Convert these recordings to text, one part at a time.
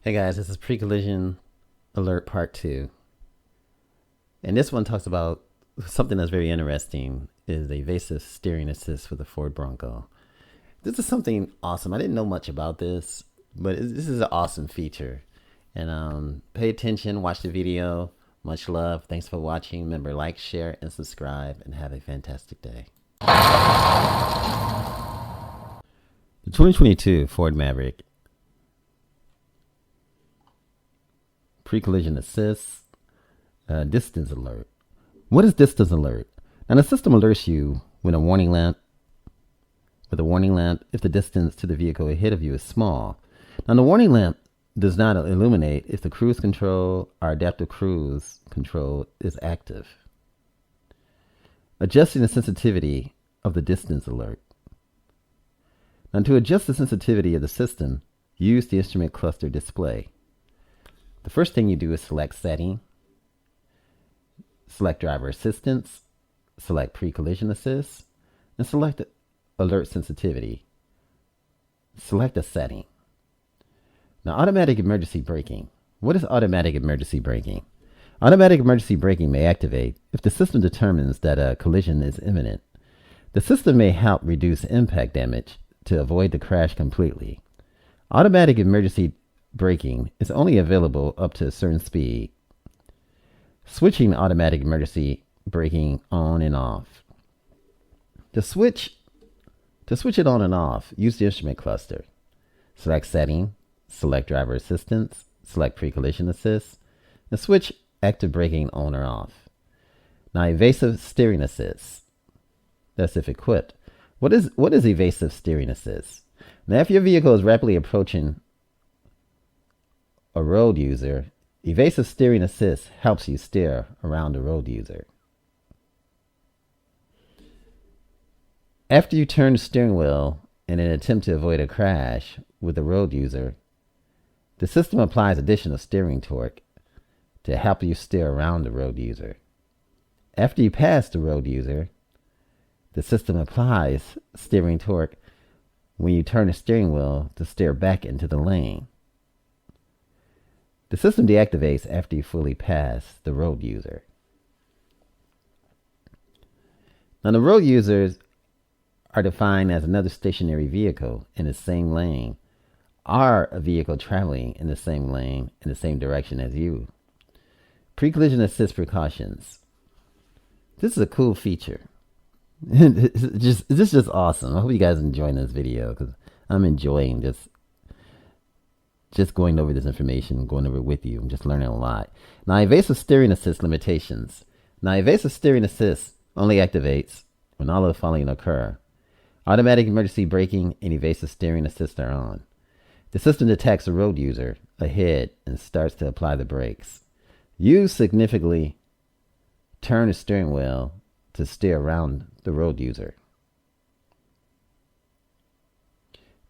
Hey guys, this is Pre-Collision Alert Part 2. And this one talks about something that's very interesting is the evasive steering assist for the Ford Bronco. This is something awesome. I didn't know much about this, but this is an awesome feature. And pay attention, watch the video. Much love. Thanks for watching. Remember, like, share, and subscribe, and have a fantastic day. The 2022 Ford Maverick pre-collision assist, distance alert. What is distance alert? Now the system alerts you with a warning lamp if the distance to the vehicle ahead of you is small. Now the warning lamp does not illuminate if the cruise control or adaptive cruise control is active. Adjusting the sensitivity of the distance alert. Now to adjust the sensitivity of the system, use the instrument cluster display. The first thing you do is select Setting, select Driver Assistance, select Pre-Collision Assist, and select Alert Sensitivity. Select a setting. Now, automatic emergency braking. What is automatic emergency braking? Automatic emergency braking may activate if the system determines that a collision is imminent. The system may help reduce impact damage to avoid the crash completely. Automatic emergency braking is only available up to a certain speed. Switching automatic emergency braking on and off. To switch it on and off, use the instrument cluster. Select Setting, select Driver Assistance, select Pre-Collision Assist, and switch active braking on or off. Now, evasive steering assist. That's if equipped. What is evasive steering assist? Now, if your vehicle is rapidly approaching a road user, evasive steering assist helps you steer around the road user. After you turn the steering wheel in an attempt to avoid a crash with the road user, the system applies additional steering torque to help you steer around the road user. After you pass the road user, the system applies steering torque when you turn the steering wheel to steer back into the lane. The system deactivates after you fully pass the road user. Now, the road users are defined as another stationary vehicle in the same lane, or a vehicle traveling in the same lane in the same direction as you. Pre-collision assist precautions. This is a cool feature. This is just awesome. I hope you guys are enjoying this video because I'm enjoying just going over this information, going over it with you. I'm just learning a lot. Now, evasive steering assist limitations. Now, evasive steering assist only activates when all of the following occur. Automatic emergency braking and evasive steering assist are on. The system detects a road user ahead and starts to apply the brakes. You significantly turn the steering wheel to steer around the road user.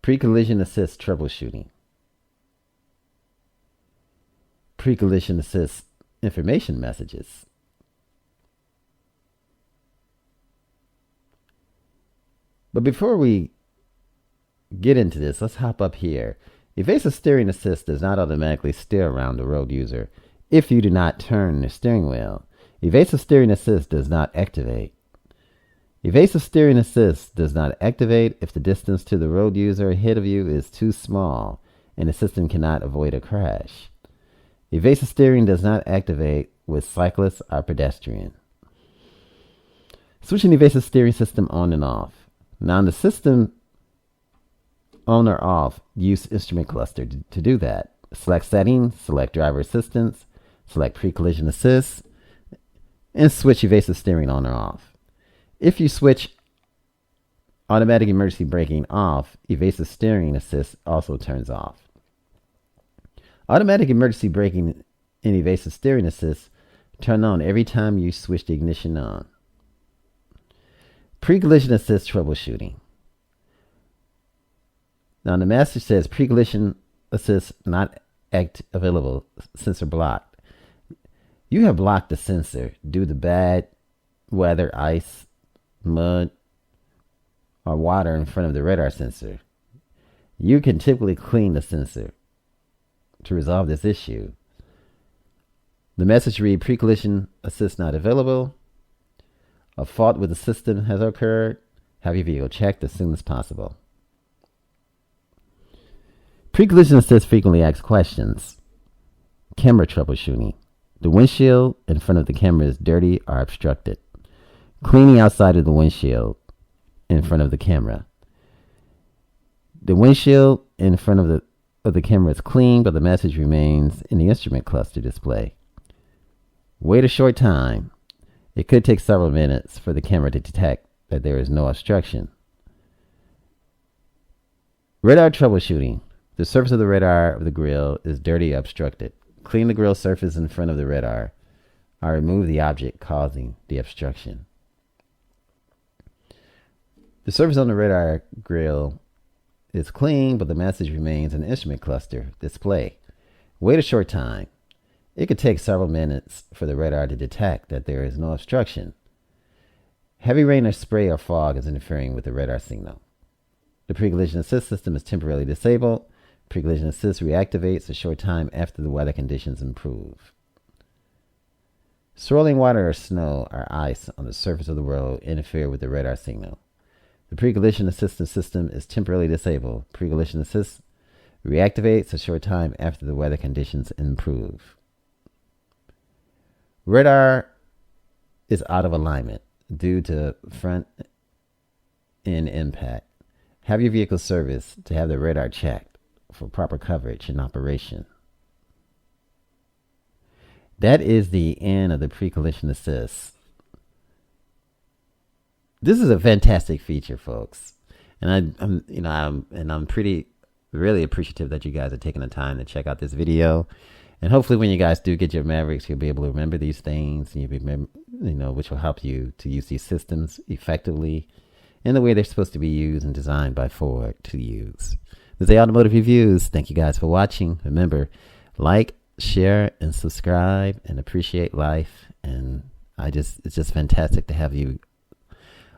Pre-collision assist troubleshooting. Pre-collision assist information messages. But before we get into this, let's hop up here. Evasive steering assist does not automatically steer around the road user if you do not turn the steering wheel. Evasive steering assist does not activate. Evasive steering assist does not activate if the distance to the road user ahead of you is too small and the system cannot avoid a crash. Evasive steering does not activate with cyclists or pedestrian. Switching evasive steering system on and off. Now, in the system on or off, use instrument cluster to do that. Select Settings, select Driver Assistance, select Pre-Collision Assist, and switch evasive steering on or off. If you switch automatic emergency braking off, evasive steering assist also turns off. Automatic emergency braking and evasive steering assist turn on every time you switch the ignition on. Pre-collision assist troubleshooting. Now the message says pre-collision assist not available, sensor blocked. You have blocked the sensor due to bad weather, ice, mud, or water in front of the radar sensor. You can typically clean the sensor to resolve this issue. The message reads, pre-collision assist not available. A fault with the system has occurred. Have your vehicle checked as soon as possible. Pre-collision assist frequently asks questions. Camera troubleshooting. The windshield in front of the camera is dirty or obstructed. Cleaning outside of the windshield in front of the camera. The windshield in front of the camera is clean, but the message remains in the instrument cluster display. Wait a short time. It could take several minutes for the camera to detect that there is no obstruction. Radar troubleshooting. The surface of the radar of the grille is dirty or obstructed. Clean the grille surface in front of the radar or remove the object causing the obstruction. The surface on the radar grille is clean, but the message remains in the instrument cluster display. Wait a short time. It could take several minutes for the radar to detect that there is no obstruction. Heavy rain or spray or fog is interfering with the radar signal. The pre-collision assist system is temporarily disabled. Pre-collision assist reactivates a short time after the weather conditions improve. Swirling water or snow or ice on the surface of the road interfere with the radar signal. The pre-collision assistance system is temporarily disabled. Pre-collision assist reactivates a short time after the weather conditions improve. Radar is out of alignment due to front end impact. Have your vehicle serviced to have the radar checked for proper coverage and operation. That is the end of the pre-collision assist. This is a fantastic feature, folks, and I'm pretty really appreciative that you guys are taking the time to check out this video. And hopefully, when you guys do get your Mavericks, you'll be able to remember these things, and which will help you to use these systems effectively in the way they're supposed to be used and designed by Ford to use. This is Automotive Reviews. Thank you guys for watching. Remember, like, share, and subscribe, and appreciate life. And it's just fantastic to have you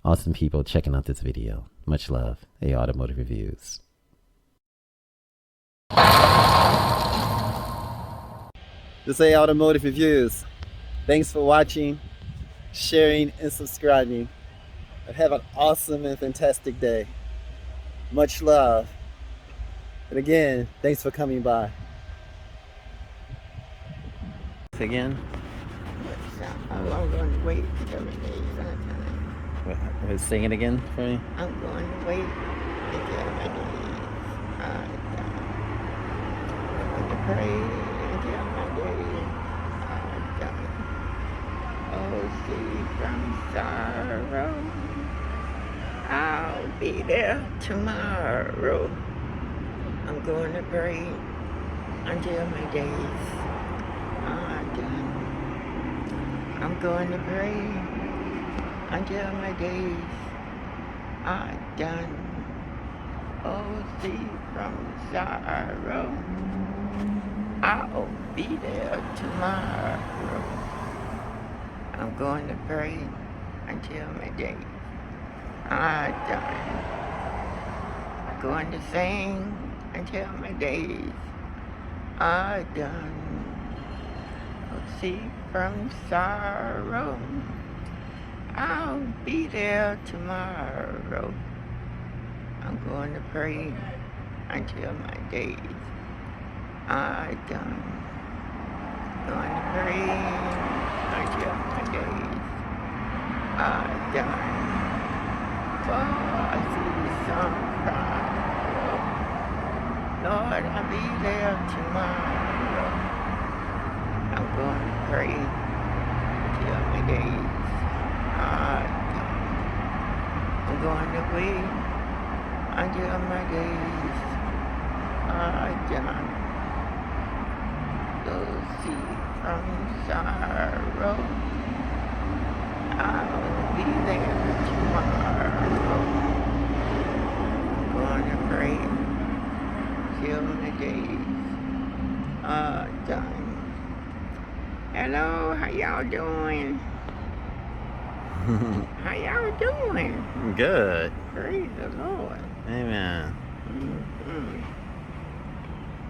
awesome people checking out this video. Much love. Automotive Reviews. This is Automotive Reviews. Thanks for watching, sharing, and subscribing. Have an awesome and fantastic day. Much love. And again, thanks for coming by. Again? I'm going to wait until my days are Sing it again for me. I'm going to wait until my days are done. I'm going to pray until my days are done. Oh, see from sorrow, I'll be there tomorrow. I'm going to pray until my days are done. I'm going to pray until my days are done. Oh, see from sorrow, I'll be there tomorrow. I'm going to pray until my days are done. I'm going to sing until my days are done. Oh, see from sorrow, I'll be there tomorrow. I'm going to pray until my days are done. Going to pray until my days are done. For I see some sorrow, Lord, I'll be there tomorrow. I'm going to pray until my days are done. I'm going to wait until my days are done. You'll see from sorrow, I'll be there tomorrow. I'm going to pray till the days are done. Hello, how y'all doing? How y'all doing? Good. Praise the Lord. Amen.